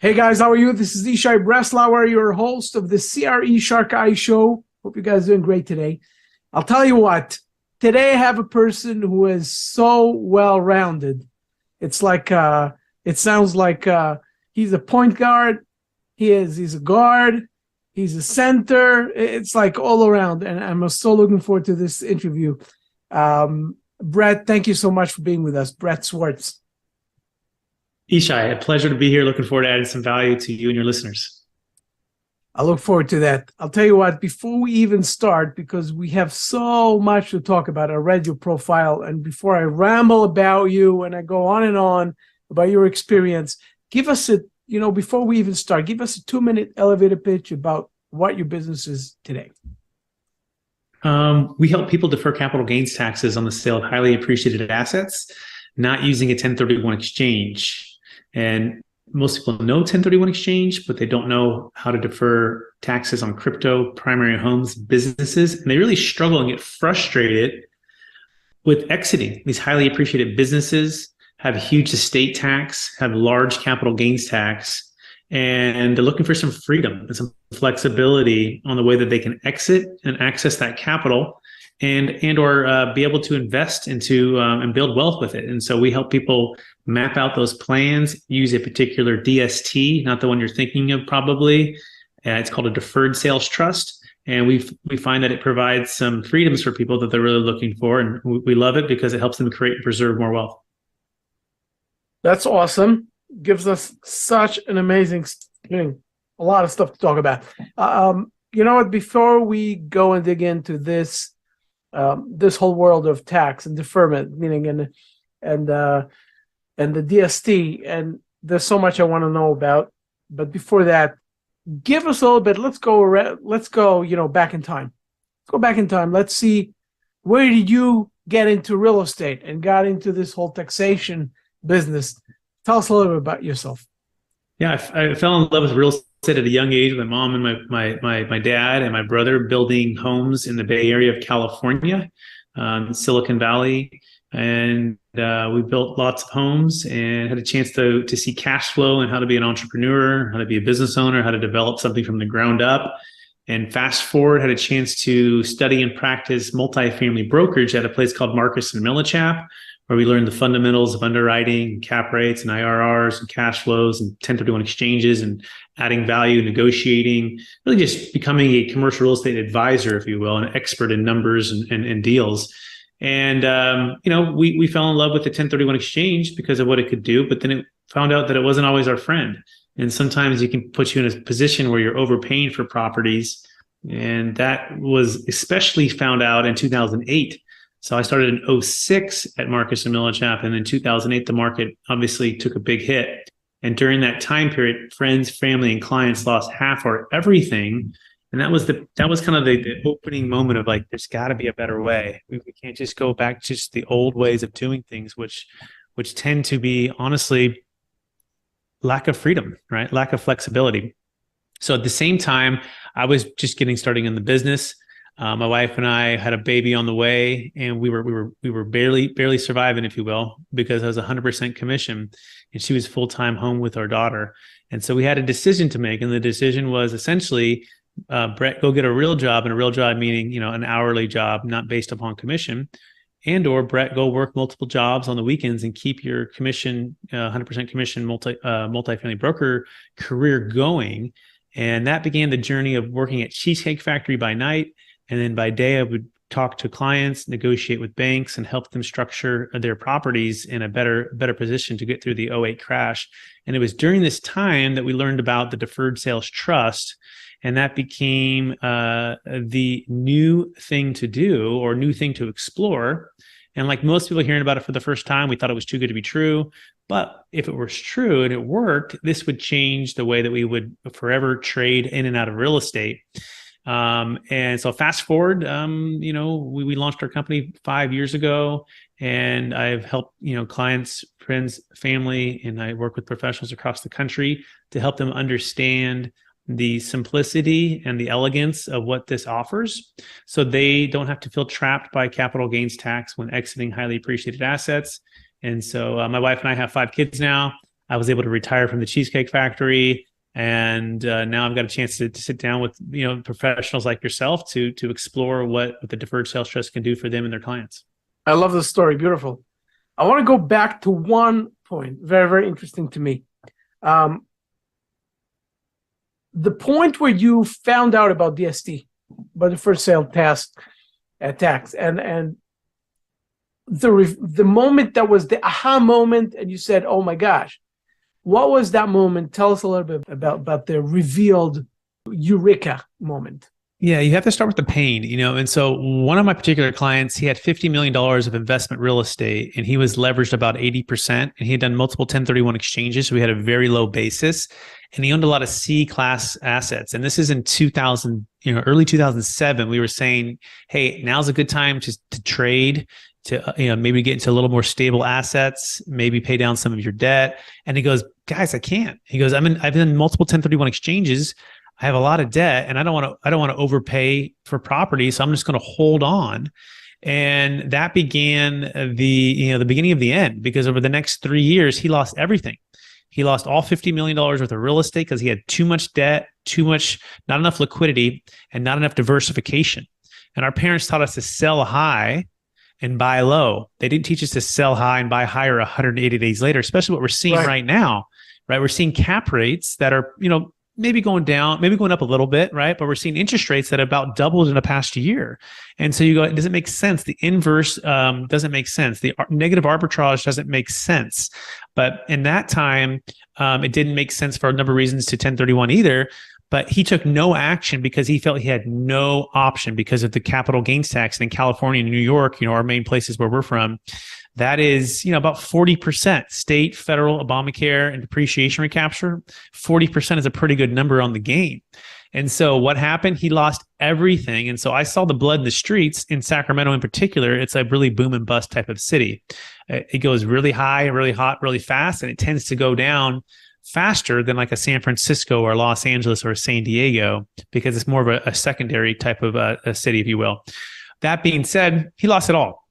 Hey guys, how are you? This is Ishai Breslauer, your host of the CRE Shark Eye Show. Hope you guys are doing great today. I'll tell you what, today I have a person who is so well-rounded. It's like, it sounds like he's a point guard, he's a guard, he's a center. It's like all around, and I'm so looking forward to this interview. Brett, thank you so much for being with us. Brett Swarts. Ishai, a pleasure to be here. Looking forward to adding some value to you and your listeners. I look forward to that. I'll tell you what, before we even start, because we have so much to talk about, I read your profile, and before I ramble about you and I go on and on about your experience, give us before we even start, give us a 2-minute elevator pitch about what your business is today. We help people defer capital gains taxes on the sale of highly appreciated assets, not using a 1031 exchange. And most people know 1031 exchange, but they don't know how to defer taxes on crypto, primary homes, businesses. And they really struggle and get frustrated with exiting. These highly appreciated businesses have huge estate tax, have large capital gains tax, and they're looking for some freedom and some flexibility on the way that they can exit and access that capital or be able to invest into and build wealth with it. And so we help people map out those plans, use a particular DST, not the one you're thinking of probably. It's called a Deferred Sales Trust. And we find that it provides some freedoms for people that they're really looking for. And we love it because it helps them create and preserve more wealth. That's awesome. Gives us such an amazing thing. A lot of stuff to talk about. You know what? Before we go and dig into this whole world of tax and deferment, meaning and the DST, and there's so much I want to know about. But before that, give us a little bit. Let's go back in time. Let's go back in time. Let's see, where did you get into real estate and got into this whole taxation business? Tell us a little bit about yourself. Yeah, I fell in love with real estate at a young age with my mom and my dad and my brother building homes in the Bay Area of California, Silicon Valley. And we built lots of homes and had a chance to see cash flow and how to be an entrepreneur, how to be a business owner, how to develop something from the ground up. And fast forward, had a chance to study and practice multifamily brokerage at a place called Marcus and Millichap, where we learned the fundamentals of underwriting, cap rates, and IRRs, and cash flows, and 1031 exchanges, and adding value, negotiating, really just becoming a commercial real estate advisor, if you will, an expert in numbers and deals. And, we fell in love with the 1031 exchange because of what it could do, but then it found out that it wasn't always our friend. And sometimes it can put you in a position where you're overpaying for properties. And that was especially found out in 2008. So I started in 2006 at Marcus and Millichap, and in 2008, the market obviously took a big hit. And during that time period, friends, family, and clients lost half or everything. And that was kind of the opening moment of like, there's got to be a better way. We can't just go back to just the old ways of doing things, which tend to be honestly lack of freedom, right? Lack of flexibility. So at the same time, I was just getting started in the business. My wife and I had a baby on the way, and we were barely surviving, if you will, because I was 100% commission, and she was full-time home with our daughter. And so we had a decision to make, and the decision was essentially, Brett, go get a real job, and a real job meaning an hourly job, not based upon commission, or Brett, go work multiple jobs on the weekends and keep your commission, 100% commission multifamily broker career going. And that began the journey of working at Cheesecake Factory by night. And then by day, I would talk to clients, negotiate with banks, and help them structure their properties in a better position to get through the 2008 crash. And it was during this time that we learned about the Deferred Sales Trust. And that became the new thing to do, or new thing to explore. And like most people hearing about it for the first time, we thought it was too good to be true. But if it was true and it worked, this would change the way that we would forever trade in and out of real estate. And so fast forward, we launched our company 5 years ago, and I've helped, clients, friends, family, and I work with professionals across the country to help them understand the simplicity and the elegance of what this offers, so they don't have to feel trapped by capital gains tax when exiting highly appreciated assets. And so my wife and I have 5 kids now. I was able to retire from the Cheesecake Factory. And now I've got a chance to sit down with professionals like yourself to explore what the Deferred Sales Trust can do for them and their clients. I love the story. Beautiful. I want to go back to one point, very, very interesting to me. The point where you found out about DST, about the first sale tax, and the moment that was the aha moment, and you said, "Oh my gosh," what was that moment? Tell us a little bit about the revealed eureka moment. Yeah, you have to start with the pain, And so one of my particular clients, he had $50 million of investment real estate, and he was leveraged about 80%, and he had done multiple 1031 exchanges. So we had a very low basis, and he owned a lot of C-class assets. And this is in 2000, early 2007. We were saying, hey, now's a good time to trade, to maybe get into a little more stable assets, maybe pay down some of your debt. And he goes, guys, I can't. He goes, I've done multiple 1031 exchanges. I have a lot of debt, and I don't want to overpay for property, so I'm just going to hold on. And that began the beginning of the end, because over the next 3 years, he lost everything. He lost all $50 million worth of real estate because he had too much debt, not enough liquidity, and not enough diversification. And our parents taught us to sell high and buy low. They didn't teach us to sell high and buy higher 180 days later, especially what we're seeing right now, right? We're seeing cap rates that are, maybe going down, maybe going up a little bit, right? But we're seeing interest rates that have about doubled in the past year. And so you go, it doesn't make sense. The inverse doesn't make sense. The negative arbitrage doesn't make sense. But in that time, it didn't make sense for a number of reasons to 1031 either. But he took no action because he felt he had no option because of the capital gains tax. And in California and New York, our main places where we're from, that is, about 40% state, federal, Obamacare, and depreciation recapture. 40% is a pretty good number on the game. And so what happened? He lost everything. And so I saw the blood in the streets in Sacramento in particular. It's a really boom and bust type of city. It goes really high, really hot, really fast, and it tends to go down faster than like a San Francisco or Los Angeles or San Diego, because it's more of a secondary type of a city, if you will. That being said, he lost it all.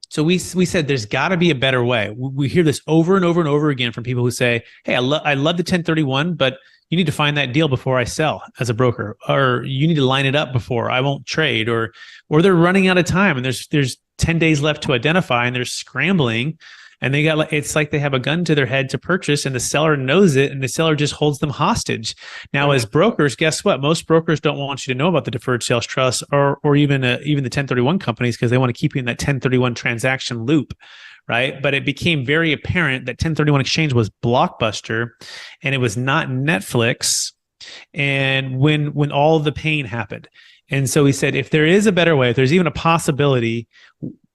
So we said there's got to be a better way. We hear this over and over and over again from people who say, hey, I love the 1031, but you need to find that deal before I sell as a broker, or you need to line it up before I won't trade, or they're running out of time and there's 10 days left to identify and they're scrambling. And it's like they have a gun to their head to purchase, and the seller knows it, and the seller just holds them hostage. Now, as brokers, guess what? Most brokers don't want you to know about the deferred sales trust or even the 1031 companies, because they want to keep you in that 1031 transaction loop, right? But it became very apparent that 1031 exchange was Blockbuster, and it was not Netflix. And when all the pain happened, and so he said, if there is a better way, if there's even a possibility,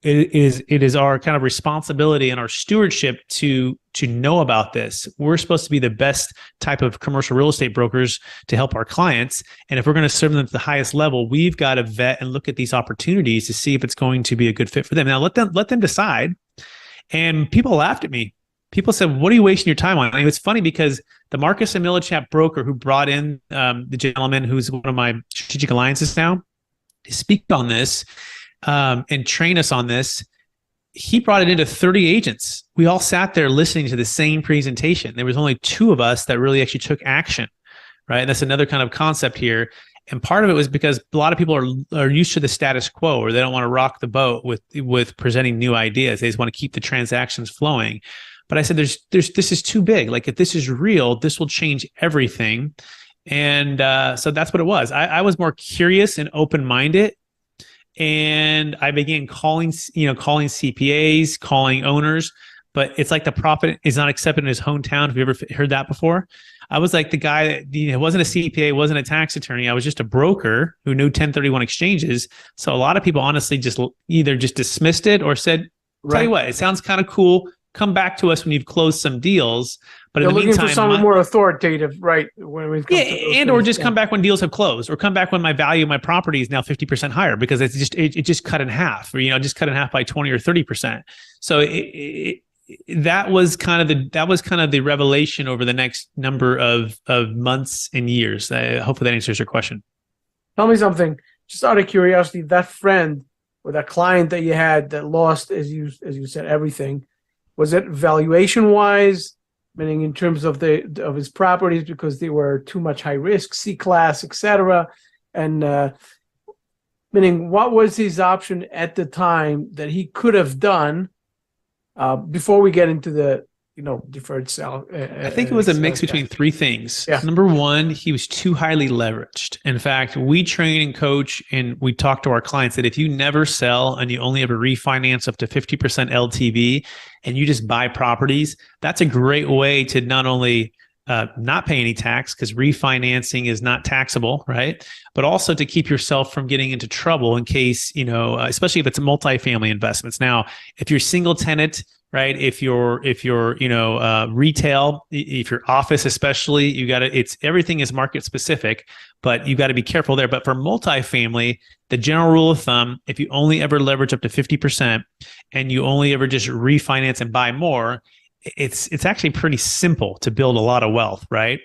it is our kind of responsibility and our stewardship to know about this. We're supposed to be the best type of commercial real estate brokers to help our clients. And if we're going to serve them at the highest level, we've got to vet and look at these opportunities to see if it's going to be a good fit for them. Now, let them decide. And people laughed at me. People said, what are you wasting your time on? And it's funny because the Marcus and Millichap broker who brought in the gentleman who's one of my strategic alliances now to speak on this, and train us on this, he brought it into 30 agents. We all sat there listening to the same presentation. There was only 2 of us that really actually took action, right? And that's another kind of concept here. And part of it was because a lot of people are used to the status quo, or they don't want to rock the boat with presenting new ideas. They just want to keep the transactions flowing. But I said, this is too big. Like, if this is real, this will change everything. And so that's what it was. I was more curious and open-minded. And I began calling CPAs, calling owners, but it's like the prophet is not accepted in his hometown. Have you ever heard that before? I was like the guy that wasn't a CPA, wasn't a tax attorney. I was just a broker who knew 1031 exchanges. So a lot of people honestly just either just dismissed it or said, tell you what, it sounds kind of cool. Come back to us when you've closed some deals. But in the meantime, looking for someone more authoritative, right? Or just come back when deals have closed, or come back when my value of my property is now 50% higher, because it just cut in half, or just cut in half by 20 or 30%. So that was kind of the revelation over the next number of months and years. Hopefully that answers your question. Tell me something, just out of curiosity. That friend or that client that you had that lost, as you said, everything. Was it valuation wise? meaning in terms of his properties because they were too much high risk, C class, etc. And meaning what was his option at the time that he could have done before we get into the deferred sale? I think it was a mix between three things. Yeah. Number one, he was too highly leveraged. In fact, we train and coach and we talk to our clients that if you never sell and you only ever refinance up to 50% LTV and you just buy properties, that's a great way to not only not pay any tax because refinancing is not taxable, right? But also to keep yourself from getting into trouble in case, especially if it's multifamily investments. Now, if you're single tenant, right? If you're retail, if you're office, especially, everything is market specific, but you got to be careful there. But for multifamily, the general rule of thumb, if you only ever leverage up to 50% and you only ever just refinance and buy more, it's actually pretty simple to build a lot of wealth, right?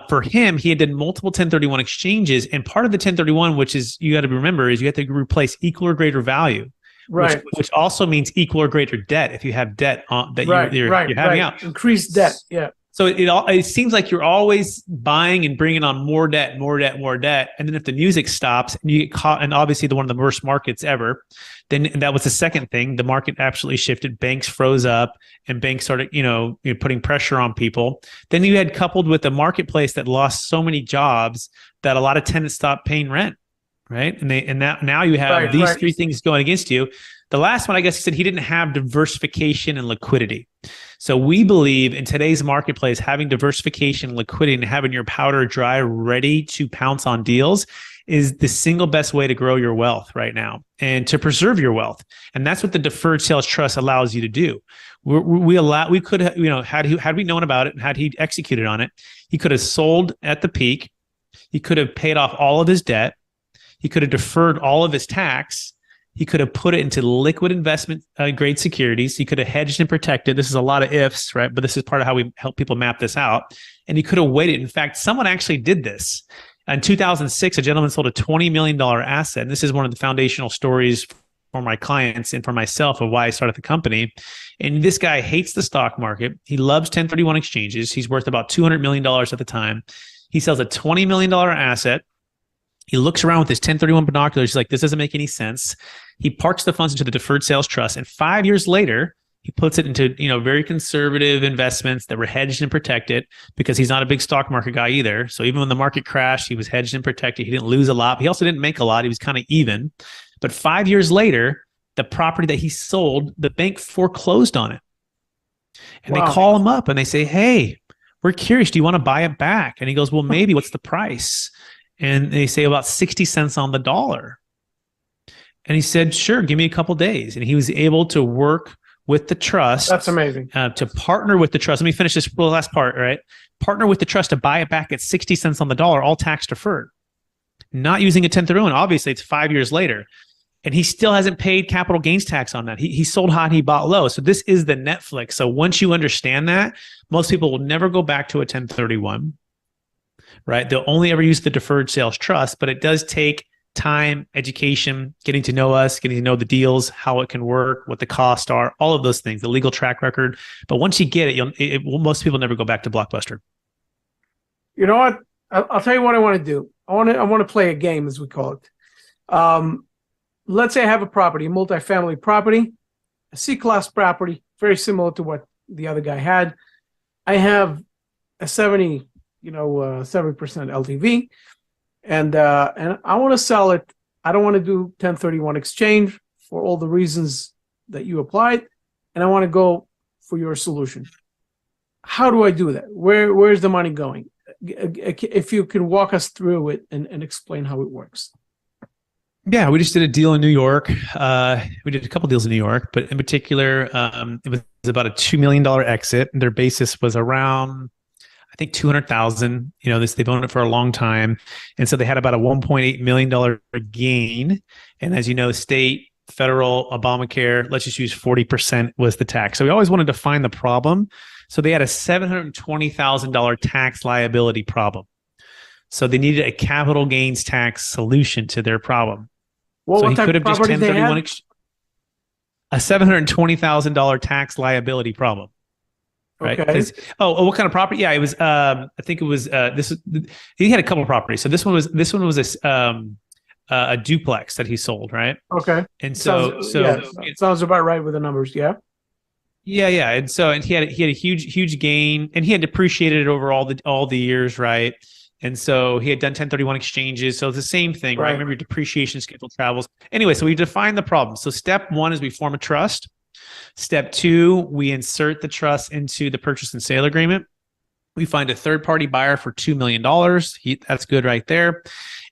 For him, he had done multiple 1031 exchanges, and part of the 1031, which is you got to remember, is you have to replace equal or greater value. Right. Which also means equal or greater debt if you have debt you're having out. Increased debt. Yeah. So it seems like you're always buying and bringing on more debt. And then if the music stops and you get caught, and obviously one of the worst markets ever, then that was the second thing. The market absolutely shifted. Banks froze up and banks started, putting pressure on people. Then you had coupled with a marketplace that lost so many jobs that a lot of tenants stopped paying rent. Right. And now you have these three things going against you. The last one, I guess he said he didn't have diversification and liquidity. So we believe in today's marketplace, having diversification, liquidity, and having your powder dry, ready to pounce on deals is the single best way to grow your wealth right now and to preserve your wealth. And that's what the Deferred Sales Trust allows you to do. We could have, had we known about it and had he executed on it, he could have sold at the peak. He could have paid off all of his debt. He could have deferred all of his tax. He could have put it into liquid investment grade securities. He could have hedged and protected. This is a lot of ifs, right? But this is part of how we help people map this out. And he could have waited. In fact, someone actually did this. In 2006, a gentleman sold a $20 million asset. And this is one of the foundational stories for my clients and for myself of why I started the company. And this guy hates the stock market. He loves 1031 exchanges. He's worth about $200 million at the time. He sells a $20 million asset. He looks around with his 1031 binoculars. He's like, this doesn't make any sense. He parks the funds into the Deferred Sales Trust. And 5 years later, he puts it into, very conservative investments that were hedged and protected because he's not a big stock market guy either. So even when the market crashed, he was hedged and protected. He didn't lose a lot. He also didn't make a lot. He was kind of even. But 5 years later, the property that he sold, the bank foreclosed on it. And they call him up and they say, hey, we're curious. Do you want to buy it back? And he goes, well, maybe. What's the price? And they say about 60 cents on the dollar. And he said, sure, give me a couple days. And he was able to work with the trust. That's amazing. To partner with the trust. Let me finish this last part, right? Partner with the trust to buy it back at 60 cents on the dollar, all tax deferred. Not using a 1031. Obviously, it's 5 years later. And he still hasn't paid capital gains tax on that. He sold hot, he bought low. So this is the Netflix. So once you understand that, most people will never go back to a 1031. Right? They'll only ever use the Deferred Sales Trust, but it does take time, education, getting to know us, getting to know the deals, how it can work, what the costs are, all of those things, the legal track record. But once you get it, most people never go back to Blockbuster. You know what? I'll tell you what I want to do. I want to play a game, as we call it. Let's say I have a property, a multifamily property, a C-class property, very similar to what the other guy had. I have a 70% LTV, and I want to sell it. I don't want to do 1031 exchange for all the reasons that you applied, and I want to go for your solution. How do I do that? Where's the money going? If you can walk us through it and explain how it works. Yeah, we just did a deal in New York. We did a couple deals in New York, but in particular, it was about a $2 million exit. Their basis was around, I think, $200,000. They've owned it for a long time. And so they had about a $1.8 million gain. And as you know, state, federal, Obamacare, let's just use 40% was the tax. So we always wanted to find the problem. So they had a $720,000 tax liability problem. So they needed a capital gains tax solution to their problem. Well, so what type of property they had? A $720,000 tax liability problem. right? Okay. Because what kind of property? Yeah, it was. I think it was. He had a couple of properties. So this one was a duplex that he sold, right? Okay. And Sounds yeah. Sounds about right with the numbers. Yeah. yeah, and he had a huge gain, and he had depreciated it over all the years, right? And so he had done 1031 exchanges. So it's the same thing, right? Right. Remember, your depreciation schedule travels. Anyway, so we define the problem. So step one is we form a trust. Step two, we insert the trust into the purchase and sale agreement. We find a third party buyer for $2 million. That's good right there.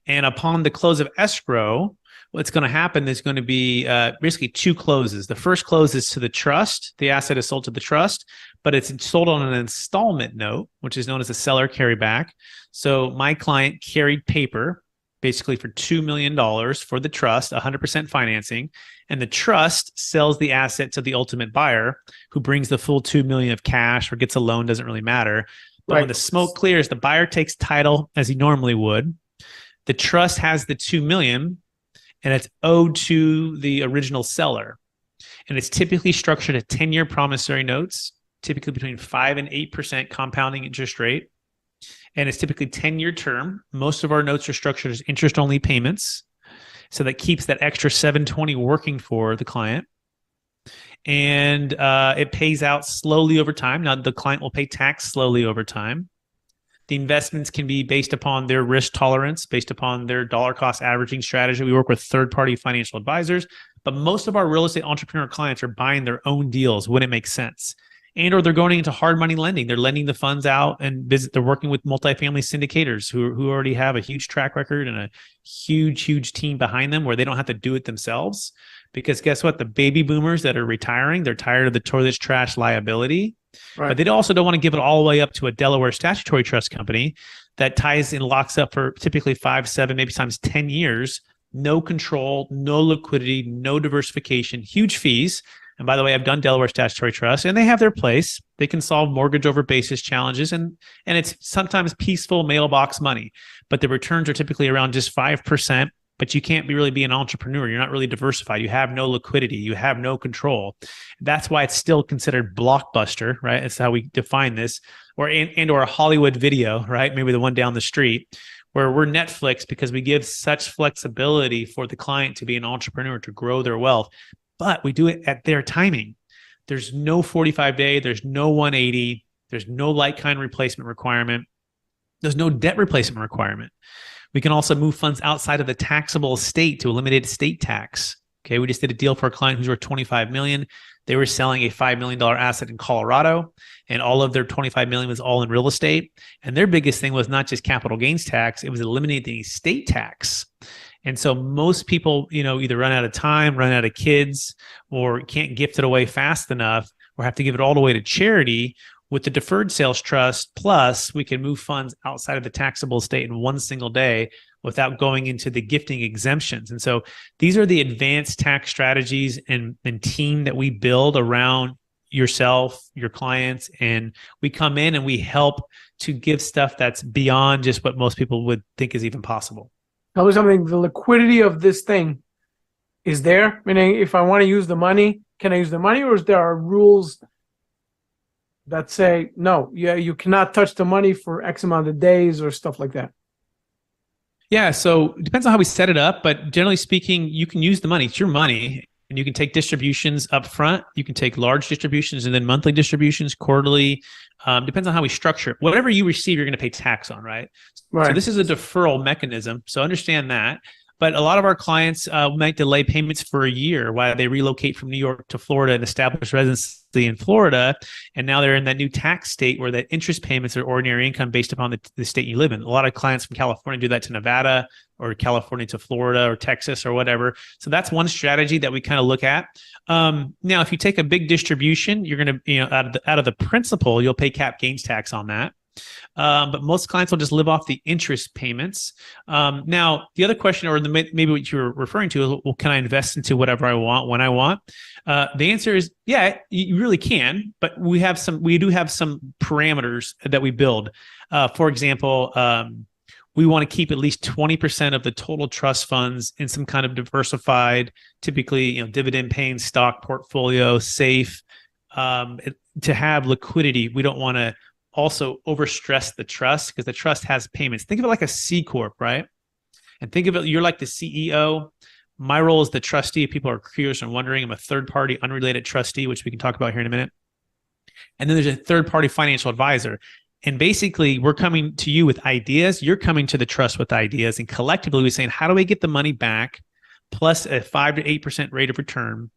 And upon the close of escrow, what's going to happen is going to be basically two closes. The first close is to the trust. The asset is sold to the trust, but it's sold on an installment note, which is known as a seller carryback. So my client carried paper basically for $2 million for the trust, 100% financing. And the trust sells the asset to the ultimate buyer, who brings the full $2 million of cash or gets a loan, doesn't really matter. But Right. when the smoke clears, the buyer takes title as he normally would. The trust has the $2 million, and it's owed to the original seller. And it's typically structured at 10-year promissory notes, typically between 5 and 8% compounding interest rate. And it's typically 10-year term. Most of our notes are structured as interest-only payments. So that keeps that extra 720 working for the client. And it pays out slowly over time. Now, the client will pay tax slowly over time. The investments can be based upon their risk tolerance, based upon their dollar cost averaging strategy. We work with third-party financial advisors, but most of our real estate entrepreneur clients are buying their own deals when it makes sense. And or they're going into hard money lending. They're lending the funds out, and they're working with multifamily syndicators who already have a huge track record and a huge team behind them, where they don't have to do it themselves. Because guess what? The baby boomers that are retiring, they're tired of the toilet trash liability. Right. But they also don't want to give it all the way up to a Delaware statutory trust company that ties and locks up for typically 5, 7, maybe sometimes 10 years. No control, no liquidity, no diversification, huge fees. And by the way, I've done Delaware statutory trust, and they have their place. They can solve mortgage over basis challenges, and it's sometimes peaceful mailbox money. But the returns are typically around just 5%. But you can't really be an entrepreneur. You're not really diversified. You have no liquidity. You have no control. That's why it's still considered blockbuster, right? That's how we define this, or a Hollywood video, right? Maybe the one down the street, where we're Netflix because we give such flexibility for the client to be an entrepreneur, to grow their wealth. But we do it at their timing. There's no 45-day. There's no 180. There's no like-kind replacement requirement. There's no debt replacement requirement. We can also move funds outside of the taxable estate to eliminate estate tax. Okay, we just did a deal for a client who's worth $25 million. They were selling a $5 million asset in Colorado, and all of their $25 million was all in real estate. And their biggest thing was not just capital gains tax, it was eliminating the estate tax. And so most people, either run out of time, run out of kids, or can't gift it away fast enough, or have to give it all the way to charity. With the Deferred Sales Trust Plus, we can move funds outside of the taxable estate in one single day without going into the gifting exemptions. And so these are the advanced tax strategies and team that we build around yourself, your clients, and we come in and we help to give stuff that's beyond just what most people would think is even possible. Tell me something. The liquidity of this thing is there? Meaning, if I want to use the money, can I use the money, or is there rules that say, no, you cannot touch the money for X amount of days or stuff like that? Yeah, so it depends on how we set it up, but generally speaking, you can use the money. It's your money, and you can take distributions up front. You can take large distributions and then monthly distributions, quarterly. Depends on how we structure it. Whatever you receive, you're going to pay tax on, right? So this is a deferral mechanism. So understand that. But a lot of our clients might delay payments for a year while they relocate from New York to Florida and establish residency in Florida. And now they're in that new tax state where the interest payments are ordinary income based upon the state you live in. A lot of clients from California do that to Nevada, or California to Florida, or Texas, or whatever. So that's one strategy that we kind of look at. Now, if you take a big distribution, you're going to, out of the principal, you'll pay cap gains tax on that. But most clients will just live off the interest payments. Now, the other question, or maybe what you're referring to, is, well, can I invest into whatever I want when I want? The answer is, yeah, you really can. But we do have some parameters that we build. For example, we want to keep at least 20% of the total trust funds in some kind of diversified, typically, dividend paying stock portfolio, safe, to have liquidity, we don't want to also overstress the trust because the trust has payments. Think of it like a C Corp, right? And think of it, you're like the CEO. My role is the trustee. If people are curious and wondering, I'm a third party unrelated trustee, which we can talk about here in a minute. And then there's a third party financial advisor. And basically, we're coming to you with ideas. You're coming to the trust with ideas. And collectively, we're saying, how do we get the money back plus a 5 to 8% rate of return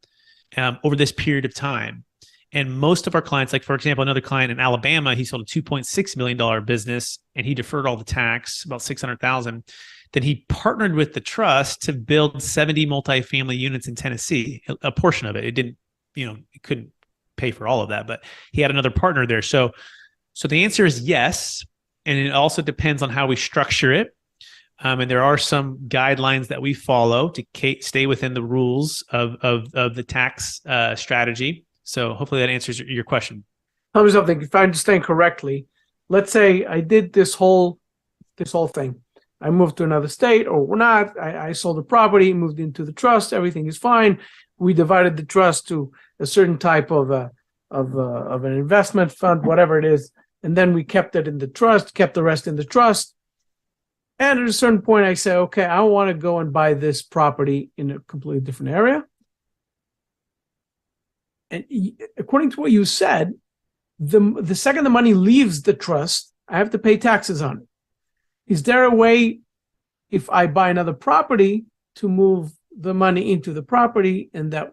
over this period of time? And most of our clients, like for example, another client in Alabama, he sold a $2.6 million business and he deferred all the tax, about $600,000. Then he partnered with the trust to build 70 multifamily units in Tennessee, a portion of it. It didn't, it couldn't pay for all of that, but he had another partner there. So the answer is yes. And it also depends on how we structure it. And there are some guidelines that we follow to stay within the rules of the tax strategy. So hopefully that answers your question. Tell me something. If I understand correctly, let's say I did this whole thing. I moved to another state, or we're not. I sold the property, moved into the trust. Everything is fine. We divided the trust to a certain type of an investment fund, whatever it is, and then we kept it in the trust, kept the rest in the trust. And at a certain point, I say, okay, I want to go and buy this property in a completely different area. And according to what you said, the second the money leaves the trust, I have to pay taxes on it. Is there a way, if I buy another property, to move the money into the property and that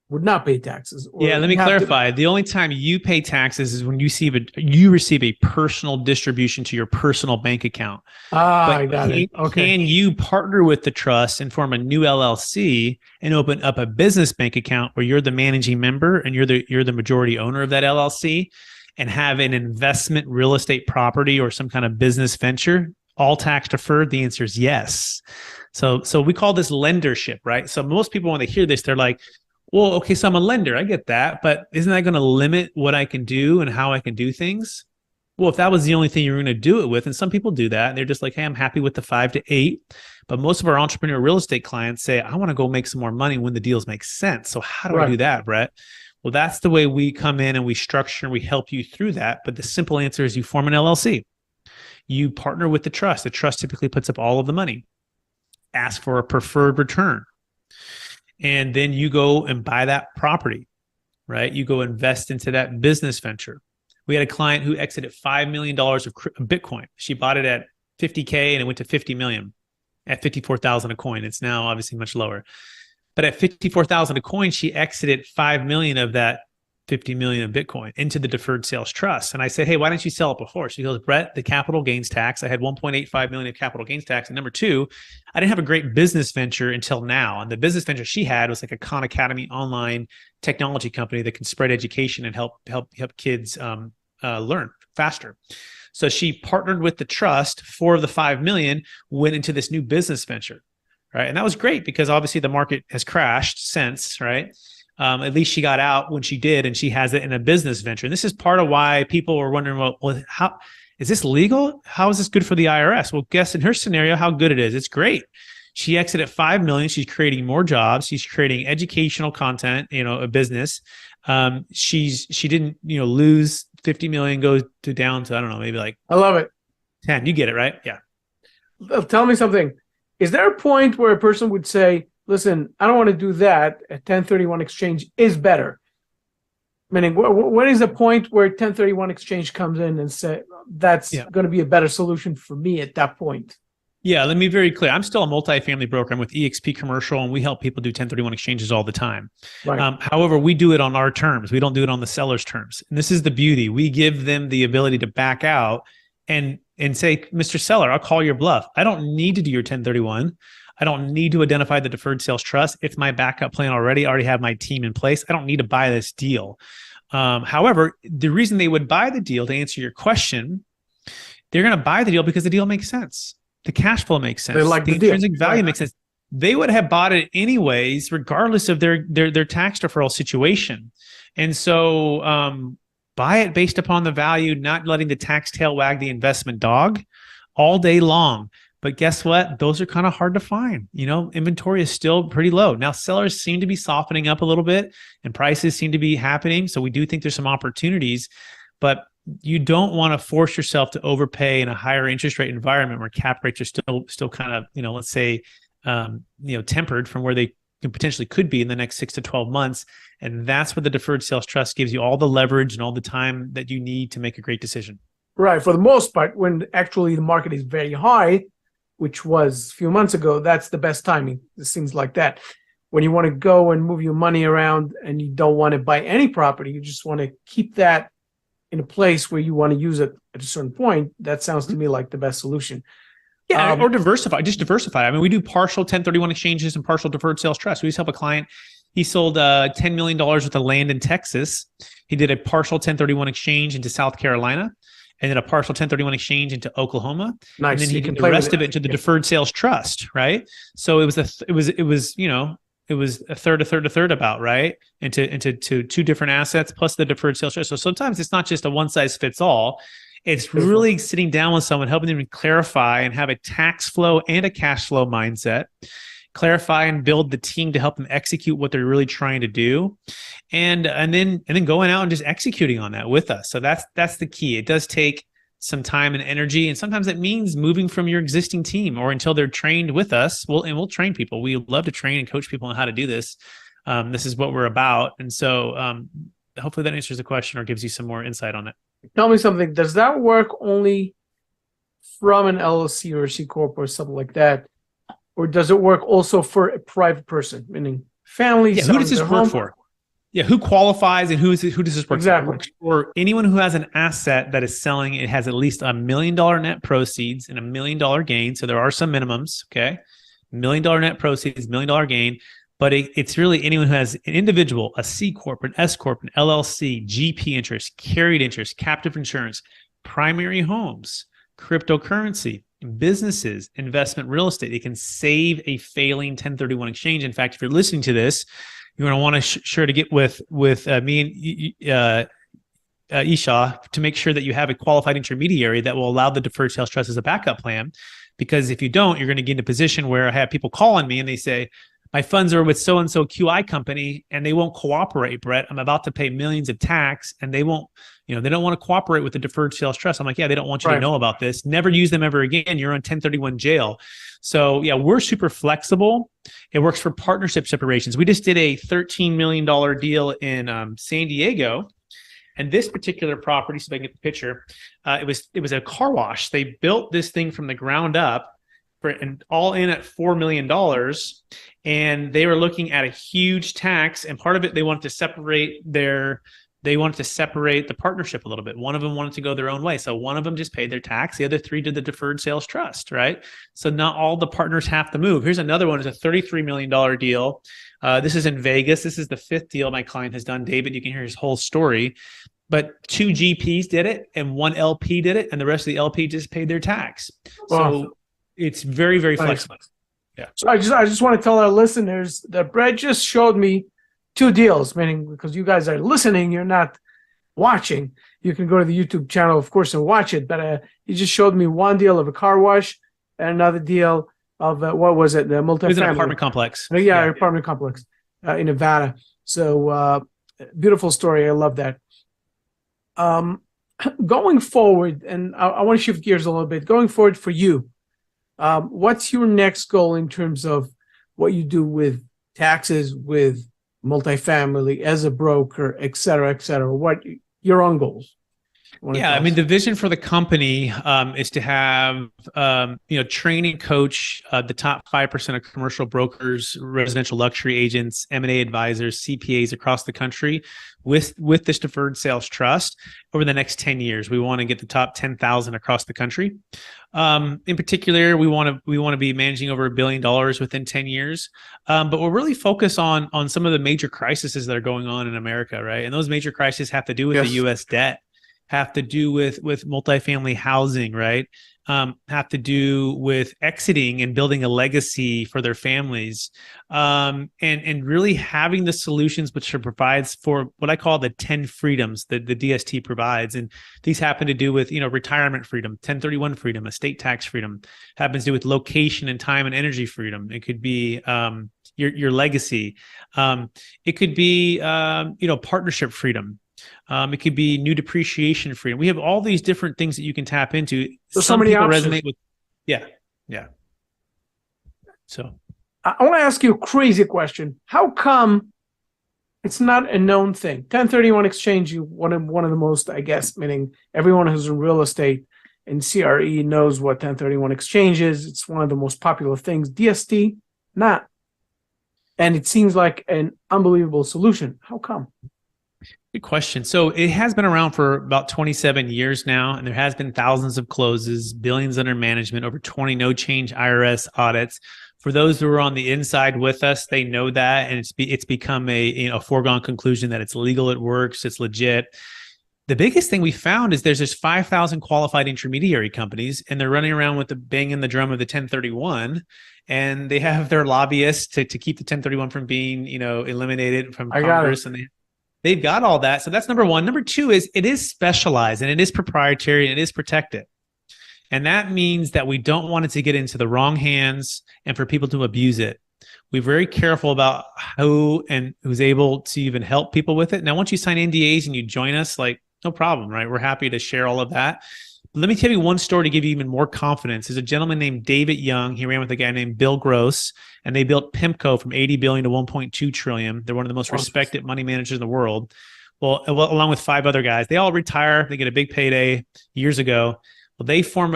would not pay taxes? Yeah, let me clarify. The only time you pay taxes is when you receive a personal distribution to your personal bank account. I got it. Okay. Can you partner with the trust and form a new LLC and open up a business bank account where you're the managing member and you're the majority owner of that LLC and have an investment real estate property or some kind of business venture, all tax deferred? The answer is yes. So we call this lendership, right? So most people, when they hear this, they're like, well, okay, so I'm a lender. I get that. But isn't that going to limit what I can do and how I can do things? Well, if that was the only thing you were going to do it with, and some people do that, and they're just like, hey, I'm happy with the 5 to 8. But most of our entrepreneur real estate clients say, I want to go make some more money when the deals make sense. So how do I do that, Brett? Well, that's the way we come in and we structure and we help you through that. But the simple answer is you form an LLC. You partner with the trust. The trust typically puts up all of the money. Ask for a preferred return. And then you go and buy that property, right? You go invest into that business venture. We had a client who exited $5 million of Bitcoin. She bought it at 50K and it went to 50 million at 54,000 a coin. It's now obviously much lower. But at 54,000 a coin, she exited 5 million of that 50 million of Bitcoin into the Deferred Sales Trust. And I said, hey, why didn't you sell it before? She goes, Brett, the capital gains tax. I had 1.85 million of capital gains tax. And number two, I didn't have a great business venture until now. And the business venture she had was like a Khan Academy online technology company that can spread education and help kids learn faster. So she partnered with the trust. 4 of the 5 million went into this new business venture, right? And that was great because obviously the market has crashed since, right? At least she got out when she did, and she has it in a business venture. And this is part of why people were wondering, well, how is this legal? How is this good for the IRS? Well, guess in her scenario, how good it is. It's great. She exited 5 million. She's creating more jobs. She's creating educational content, a business. She didn't, lose 50 million, go down to, I don't know, maybe like I love it. 10. You get it, right? Yeah. Tell me something. Is there a point where a person would say, listen, I don't want to do that. A 1031 exchange is better. Meaning, what is the point where 1031 exchange comes in and say that's going to be a better solution for me at that point? Yeah, let me be very clear. I'm still a multifamily broker. I'm with eXp Commercial, and we help people do 1031 exchanges all the time. Right. However, we do it on our terms. We don't do it on the seller's terms. And this is the beauty. We give them the ability to back out and say, Mr. Seller, I'll call your bluff. I don't need to do your 1031. I don't need to identify the deferred sales trust. It's my backup plan already. I already have my team in place. I don't need to buy this deal. However, the reason they would buy the deal, to answer your question, they're going to buy the deal because the deal makes sense. The cash flow makes sense. The intrinsic value makes sense. They would have bought it anyways, regardless of their tax deferral situation. And so buy it based upon the value, not letting the tax tail wag the investment dog all day long. But guess what? Those are kind of hard to find. Inventory is still pretty low. Now, sellers seem to be softening up a little bit and prices seem to be happening. So we do think there's some opportunities, but you don't want to force yourself to overpay in a higher interest rate environment where cap rates are still kind of, let's say, tempered from where they potentially could be in the next 6 to 12 months. And that's where the deferred sales trust gives you all the leverage and all the time that you need to make a great decision. Right. For the most part, when actually the market is very high, which was a few months ago, that's the best timing. It seems like that. When you want to go and move your money around and you don't want to buy any property, you just want to keep that in a place where you want to use it at a certain point. That sounds to me like the best solution. Yeah, or diversify. I mean, we do partial 1031 exchanges and partial deferred sales trust. We just help a client. He sold $10 million worth of land in Texas. He did a partial 1031 exchange into South Carolina, and then a partial 1031 exchange into Oklahoma. Nice. And then he did the rest of it into the deferred sales trust, right? So it was a third about, right? Into two different assets plus the deferred sales trust. So sometimes it's not just a one size fits all. It's really sitting down with someone, helping them clarify and have a tax flow and a cash flow mindset, clarify and build the team to help them execute what they're really trying to do. And then going out and just executing on that with us. So that's the key. It does take some time and energy. And sometimes it means moving from your existing team or until they're trained with us. We'll train people. We love to train and coach people on how to do this. This is what we're about. And so hopefully that answers the question or gives you some more insight on it. Tell me something. Does that work only from an LLC or a C Corp or something like that? Or does it work also for a private person, meaning family? Yeah, who does this work for? Yeah, who qualifies and who does this work exactly for? Or anyone who has an asset that is selling, it has at least $1 million net proceeds and $1 million gain. So there are some minimums, okay? $1 million net proceeds, $1 million gain. But it's really anyone who has an individual, a C Corp, an S Corp, an LLC, GP interest, carried interest, captive insurance, primary homes, cryptocurrency, businesses, investment real estate. It can save a failing 1031 exchange. In fact, if you're listening to this, you're going to want to sure to get with me and Isha to make sure that you have a qualified intermediary that will allow the deferred sales trust as a backup plan. Because if you don't, you're going to get in a position where I have people call on me and they say, my funds are with so-and-so QI company and they won't cooperate, Brett. I'm about to pay millions of tax and they won't, they don't want to cooperate with the deferred sales trust. I'm like, yeah, they don't want you to know about this. Never use them ever again. You're on 1031 jail. So yeah, we're super flexible. It works for partnership separations. We just did a $13 million deal in San Diego. And this particular property, so I can get the picture, it was a car wash. They built this thing from the ground up and all in at $4 million. And they were looking at a huge tax. And part of it, they wanted to separate the partnership a little bit. One of them wanted to go their own way. So one of them just paid their tax. The other three did the deferred sales trust, right? So not all the partners have to move. Here's another one. It's a $33 million deal. This is in Vegas. This is the fifth deal my client has done. David, you can hear his whole story. But 2 GPs did it and 1 LP did it. And the rest of the LP just paid their tax. Wow. So it's very, very flexible. Yeah. So I just want to tell our listeners that Brett just showed me 2 deals, meaning because you guys are listening, you're not watching. You can go to the YouTube channel, of course, and watch it. But he just showed me 1 deal of a car wash and another deal of what was it? The multifamily. It was an apartment complex. Yeah, apartment complex in Nevada. So beautiful story. I love that. Going forward, and I want to shift gears a little bit. Going forward for you, what's your next goal in terms of what you do with taxes, with multifamily, as a broker, et cetera, et cetera? What your own goals? Yeah, I mean, the vision for the company is to have, train and coach the top 5% of commercial brokers, residential luxury agents, M&A advisors, CPAs across the country with this deferred sales trust over the next 10 years. We want to get the top 10,000 across the country. In particular, we want to be managing over $1 billion within 10 years. But we're really focused on some of the major crises that are going on in America, right? And those major crises have to do with the U.S. debt, have to do with multifamily housing, right? have to do with exiting and building a legacy for their families, and really having the solutions which it provides for what I call the 10 freedoms that the DST provides. And these happen to do with, retirement freedom, 1031 freedom, estate tax freedom, happens to do with location and time and energy freedom. It could be your legacy. It could be, partnership freedom. It could be new depreciation freedom. We have all these different things that you can tap into. So many people options. resonate with. Yeah. So I want to ask you a crazy question. How come it's not a known thing? 1031 exchange, one of the most, I guess, meaning everyone who's in real estate and CRE knows what 1031 exchange is. It's one of the most popular things. DST, not. And it seems like an unbelievable solution. How come? Good question. So it has been around for about 27 years now, and there has been thousands of closes, billions under management, over 20 no-change IRS audits. For those who are on the inside with us, they know that, and it's become a foregone conclusion that it's legal, it works, it's legit. The biggest thing we found is there's 5,000 qualified intermediary companies, and they're running around with the banging the drum of the 1031, and they have their lobbyists to keep the 1031 from being eliminated from Congress, and they've got all that. So that's number one. Number two is it is specialized and it is proprietary and it is protected. And that means that we don't want it to get into the wrong hands and for people to abuse it. We're very careful about who and who's able to even help people with it. Now, once you sign NDAs and you join us, no problem, right? We're happy to share all of that. But let me tell you one story to give you even more confidence. There's a gentleman named David Young. He ran with a guy named Bill Gross, and they built PIMCO from 80 billion to 1.2 trillion. They're one of the most respected money managers in the world. Well, along with 5 other guys, they all retire. They get a big payday years ago. Well, they form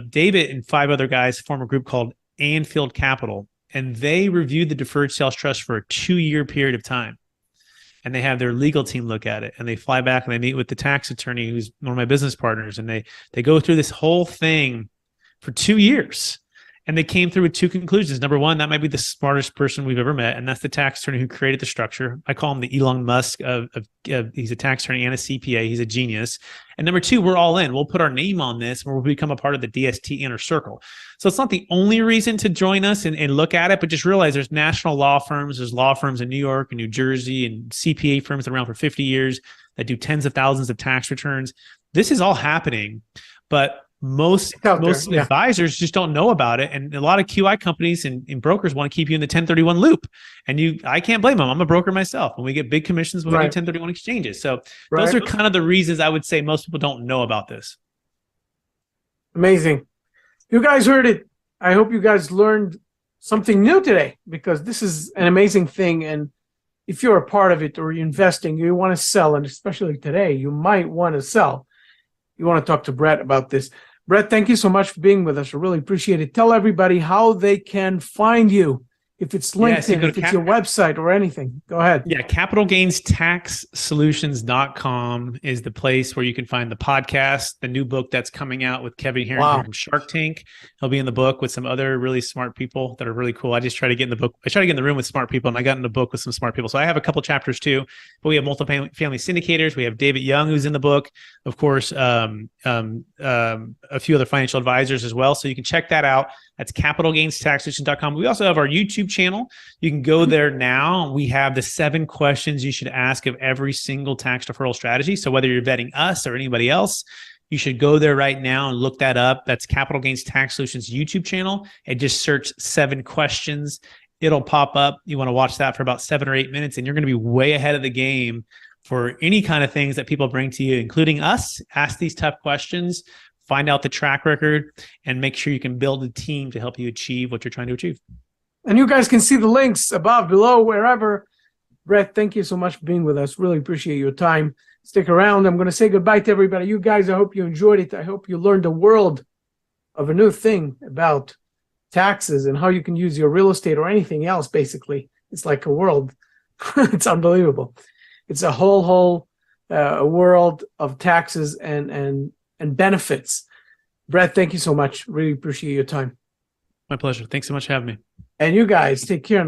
David and 5 other guys form a group called Anfield Capital, and they reviewed the Deferred Sales Trust for a 2-year period of time. And they have their legal team look at it, and they fly back and they meet with the tax attorney who's one of my business partners, and they go through this whole thing for 2 years. And they came through with 2 conclusions. Number one, that might be the smartest person we've ever met, and that's the tax attorney who created the structure. I call him the Elon Musk of he's a tax attorney and a CPA. He's a genius. And number 2, we're all in. We'll put our name on this, and we'll become a part of the DST inner circle. So it's not the only reason to join us and look at it, but just realize there's national law firms. There's law firms in New York and New Jersey and CPA firms that are around for 50 years that do tens of thousands of tax returns. This is all happening, but most advisors just don't know about it. And a lot of QI companies and brokers want to keep you in the 1031 loop. And I can't blame them. I'm a broker myself. When we get big commissions, we do 1031 exchanges. So those are kind of the reasons I would say most people don't know about this. Amazing. You guys heard it. I hope you guys learned something new today, because this is an amazing thing. And if you're a part of it or you're investing, you want to sell, and especially today, you might want to sell. You want to talk to Brett about this. Brett, thank you so much for being with us. I really appreciate it. Tell everybody how they can find you. If it's LinkedIn, if it's your website or anything, go ahead. Yeah, capitalgainstaxsolutions.com is the place where you can find the podcast, the new book that's coming out with Kevin Harrington from Shark Tank. He'll be in the book with some other really smart people that are really cool. I just try to get in the book. I try to get in the room with smart people, and I got in the book with some smart people. So I have a couple chapters too, but we have multifamily syndicators. We have David Young, who's in the book. Of course, a few other financial advisors as well. So you can check that out. That's capitalgainstaxsolutions.com. We also have our YouTube channel. You can go there now. We have the 7 questions you should ask of every single tax deferral strategy. So whether you're vetting us or anybody else, you should go there right now and look that up. That's Capital Gains Tax Solutions YouTube channel, and just search 7 questions. It'll pop up. You want to watch that for about 7 or 8 minutes, and you're going to be way ahead of the game for any kind of things that people bring to you, including us. Ask these tough questions. Find out the track record, and make sure you can build a team to help you achieve what you're trying to achieve. And you guys can see the links above, below, wherever. Brett, thank you so much for being with us. Really appreciate your time. Stick around. I'm going to say goodbye to everybody. You guys, I hope you enjoyed it. I hope you learned a world of a new thing about taxes and how you can use your real estate or anything else, basically. It's like a world. It's unbelievable. It's a whole world of taxes and benefits. Brett, thank you so much. Really appreciate your time. My pleasure. Thanks so much for having me. And you guys, take care.